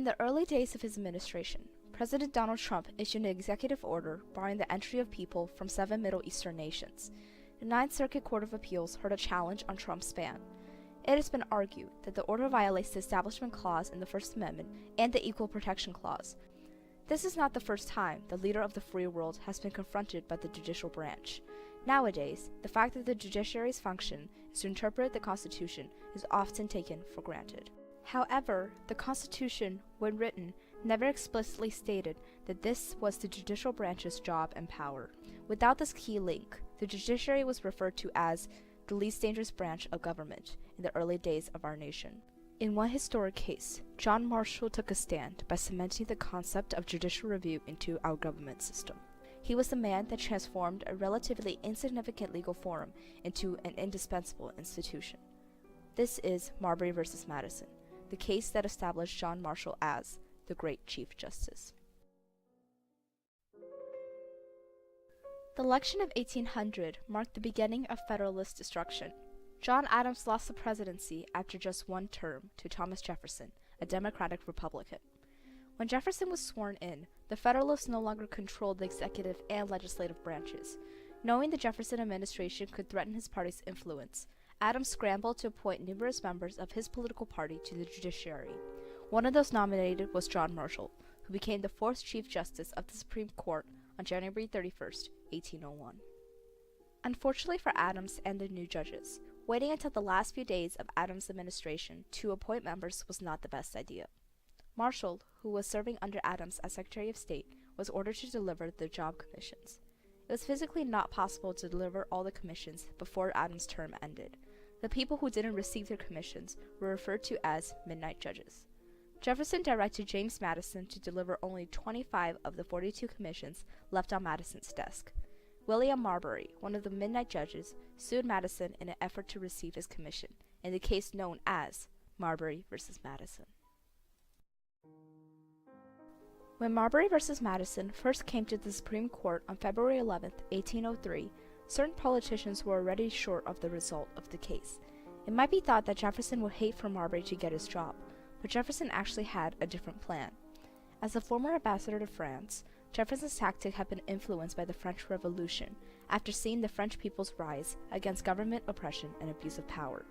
In the early days of his administration, President Donald Trump issued an executive order barring the entry of people from 7 Middle Eastern nations. The Ninth Circuit Court of Appeals heard a challenge on Trump's ban. It has been argued that the order violates the Establishment Clause in the First Amendment and the Equal Protection Clause. This is not the first time the leader of the free world has been confronted by the judicial branch. Nowadays, the fact that the judiciary's function is to interpret the Constitution is often taken for granted. However, the Constitution, when written, never explicitly stated that this was the judicial branch's job and power. Without this key link, the judiciary was referred to as the least dangerous branch of government in the early days of our nation. In one historic case, John Marshall took a stand by cementing the concept of judicial review into our government system. He was the man that transformed a relatively insignificant legal forum into an indispensable institution. This is Marbury versus Madison, the case that established John Marshall as the great Chief Justice. The election of 1800 marked the beginning of Federalist destruction. John Adams lost the presidency after just one term to Thomas Jefferson, a Democratic Republican. When Jefferson was sworn in, the Federalists no longer controlled the executive and legislative branches. Knowing the Jefferson administration could threaten his party's influence, Adams scrambled to appoint numerous members of his political party to the judiciary. One of those nominated was John Marshall, who became the 4th Chief Justice of the Supreme Court on January 31st, 1801. Unfortunately for Adams and the new judges, waiting until the last few days of Adams' administration to appoint members was not the best idea. Marshall, who was serving under Adams as Secretary of State, was ordered to deliver the job commissions. It was physically not possible to deliver all the commissions before Adams' term ended. The people who didn't receive their commissions were referred to as midnight judges. Jefferson directed James Madison to deliver only 25 of the 42 commissions left on Madison's desk. William Marbury, one of the midnight judges, sued Madison in an effort to receive his commission, in the case known as Marbury versus Madison. When Marbury versus Madison first came to the Supreme Court on February 11, 1803, certain politicians were already sure of the result of the case. It might be thought that Jefferson would hate for Marbury to get his job, but Jefferson actually had a different plan. As a former ambassador to France, Jefferson's tactic had been influenced by the French Revolution after seeing the French people's rise against government oppression and abuse of power.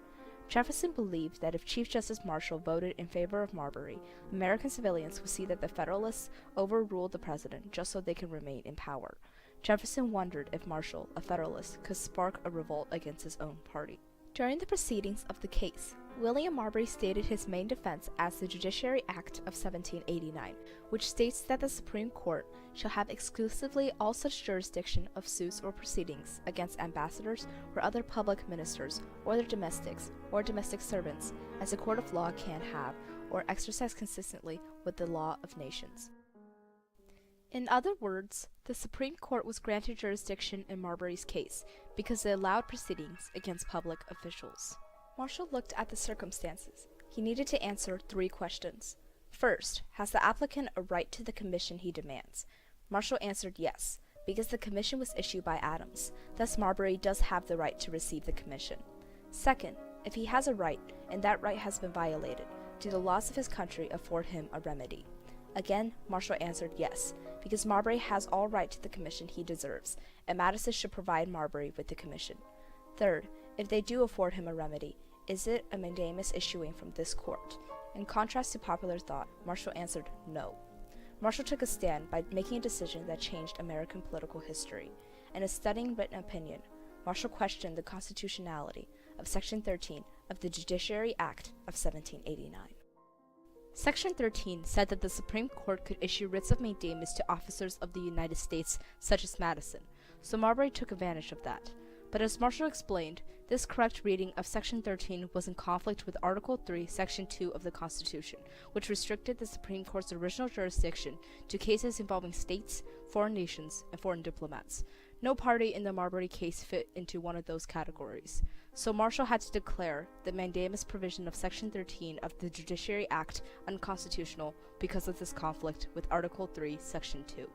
Jefferson believed that if Chief Justice Marshall voted in favor of Marbury, American civilians would see that the Federalists overruled the president just so they could remain in power. Jefferson wondered if Marshall, a Federalist, could spark a revolt against his own party. During the proceedings of the case, William Marbury stated his main defense as the Judiciary Act of 1789, which states that the Supreme Court shall have exclusively all such jurisdiction of suits or proceedings against ambassadors or other public ministers or their domestics or domestic servants as a court of law can have or exercise consistently with the law of nations. In other words, the Supreme Court was granted jurisdiction in Marbury's case because it allowed proceedings against public officials. Marshall looked at the circumstances. He needed to answer 3 questions. First, has the applicant a right to the commission he demands? Marshall answered yes, because the commission was issued by Adams. Thus, Marbury does have the right to receive the commission. Second, if he has a right, and that right has been violated, do the laws of his country afford him a remedy? Again, Marshall answered yes, because Marbury has all right to the commission he deserves, and Madison should provide Marbury with the commission. Third, if they do afford him a remedy, is it a mandamus issuing from this court? In contrast to popular thought, Marshall answered no. Marshall took a stand by making a decision that changed American political history. In a stunning written opinion, Marshall questioned the constitutionality of Section 13 of the Judiciary Act of 1789. Section 13 said that the Supreme Court could issue writs of mandamus to officers of the United States, such as Madison, so Marbury took advantage of that. But as Marshall explained, this correct reading of Section 13 was in conflict with Article 3, Section 2 of the Constitution, which restricted the Supreme Court's original jurisdiction to cases involving states, foreign nations, and foreign diplomats. No party in the Marbury case fit into one of those categories. So Marshall had to declare the mandamus provision of Section 13 of the Judiciary Act unconstitutional because of this conflict with Article 3, Section 2.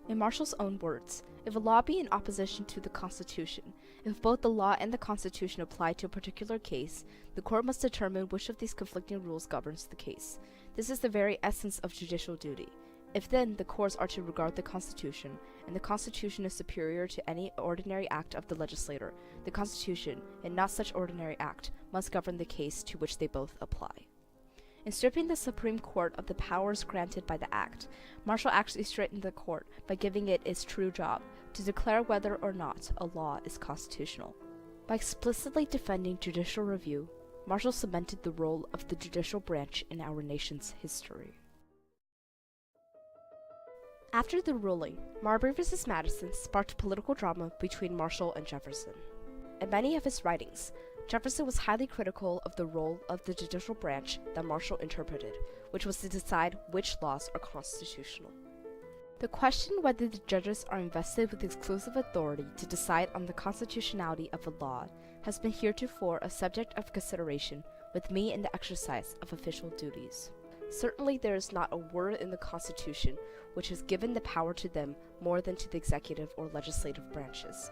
In Marshall's own words, if a law be in opposition to the Constitution, if both the law and the Constitution apply to a particular case, the court must determine which of these conflicting rules governs the case. This is the very essence of judicial duty. If then the courts are to regard the Constitution, and the Constitution is superior to any ordinary act of the legislator, the Constitution, and not such ordinary act, must govern the case to which they both apply. In stripping the Supreme Court of the powers granted by the Act, Marshall actually straightened the court by giving it its true job, to declare whether or not a law is constitutional. By explicitly defending judicial review, Marshall cemented the role of the judicial branch in our nation's history. After the ruling, Marbury v. Madison sparked political drama between Marshall and Jefferson. In many of his writings, Jefferson was highly critical of the role of the judicial branch that Marshall interpreted, which was to decide which laws are constitutional. The question whether the judges are invested with exclusive authority to decide on the constitutionality of a law has been heretofore a subject of consideration with me in the exercise of official duties. Certainly there is not a word in the Constitution which has given the power to them more than to the executive or legislative branches.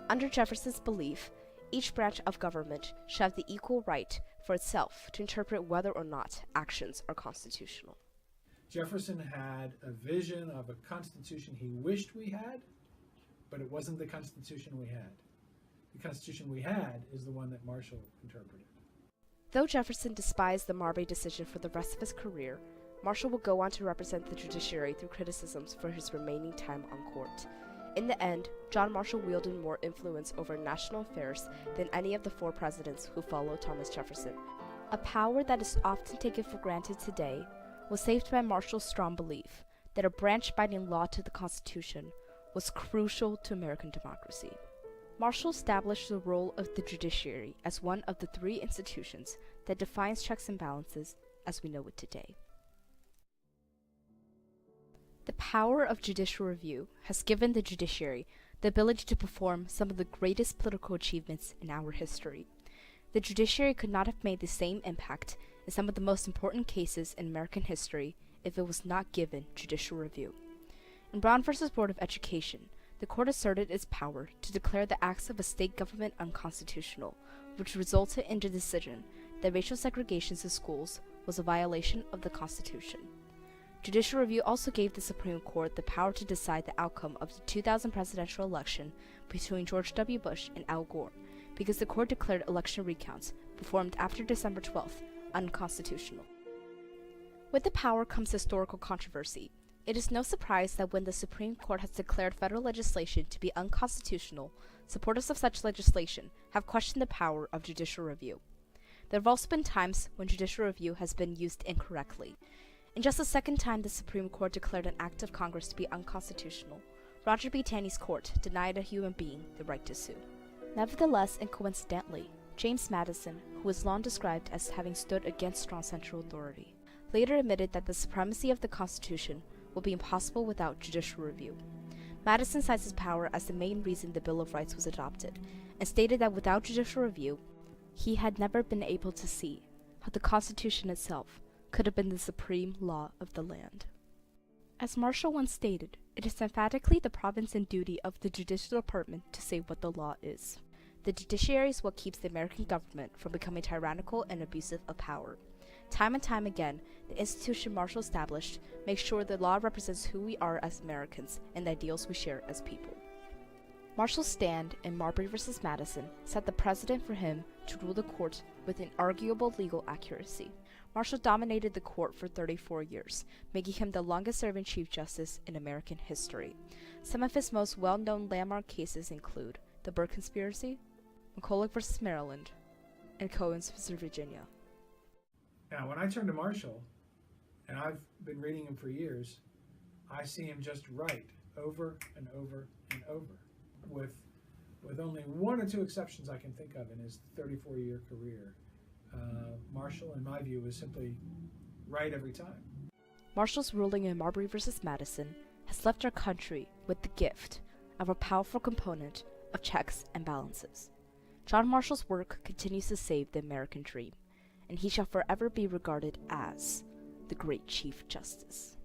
Under Jefferson's belief, each branch of government should have the equal right for itself to interpret whether or not actions are constitutional. Jefferson had a vision of a constitution he wished we had, but it wasn't the constitution we had. The constitution we had is the one that Marshall interpreted. Though Jefferson despised the Marbury decision for the rest of his career, Marshall would go on to represent the judiciary through criticisms for his remaining time on court. In the end, John Marshall wielded more influence over national affairs than any of the four presidents who followed Thomas Jefferson. A power that is often taken for granted today was saved by Marshall's strong belief that a branch-binding law to the Constitution was crucial to American democracy. Marshall established the role of the judiciary as one of the three institutions that defines checks and balances as we know it today. The power of judicial review has given the judiciary the ability to perform some of the greatest political achievements in our history. The judiciary could not have made the same impact in some of the most important cases in American history if it was not given judicial review. In Brown v. Board of Education, the court asserted its power to declare the acts of a state government unconstitutional, which resulted in the decision that racial segregation in schools was a violation of the Constitution. Judicial review also gave the Supreme Court the power to decide the outcome of the 2000 presidential election between George W. Bush and Al Gore, because the court declared election recounts performed after December 12th unconstitutional. With the power comes historical controversy. It is no surprise that when the Supreme Court has declared federal legislation to be unconstitutional, supporters of such legislation have questioned the power of judicial review. There have also been times when judicial review has been used incorrectly. In just the second time the Supreme Court declared an act of Congress to be unconstitutional, Roger B. Taney's court denied a human being the right to sue. Nevertheless, and coincidentally, James Madison, who was long described as having stood against strong central authority, later admitted that the supremacy of the Constitution will be impossible without judicial review. Madison cites his power as the main reason the Bill of Rights was adopted, and stated that without judicial review, he had never been able to see how the Constitution itself could have been the supreme law of the land. As Marshall once stated, it is emphatically the province and duty of the judicial department to say what the law is. The judiciary is what keeps the American government from becoming tyrannical and abusive of power. Time and time again, the institution Marshall established makes sure the law represents who we are as Americans and the ideals we share as people. Marshall's stand in Marbury v. Madison set the precedent for him to rule the court with inarguable legal accuracy. Marshall dominated the court for 34 years, making him the longest-serving Chief Justice in American history. Some of his most well-known landmark cases include the Burr Conspiracy, McCulloch v. Maryland, and Cohen's v. Virginia. Now, when I turn to Marshall, and I've been reading him for years, I see him just right over and over and over, with only one or two exceptions I can think of in his 34-year career. Marshall, in my view, was simply right every time. Marshall's ruling in Marbury v. Madison has left our country with the gift of a powerful component of checks and balances. John Marshall's work continues to save the American dream, and he shall forever be regarded as the great Chief Justice.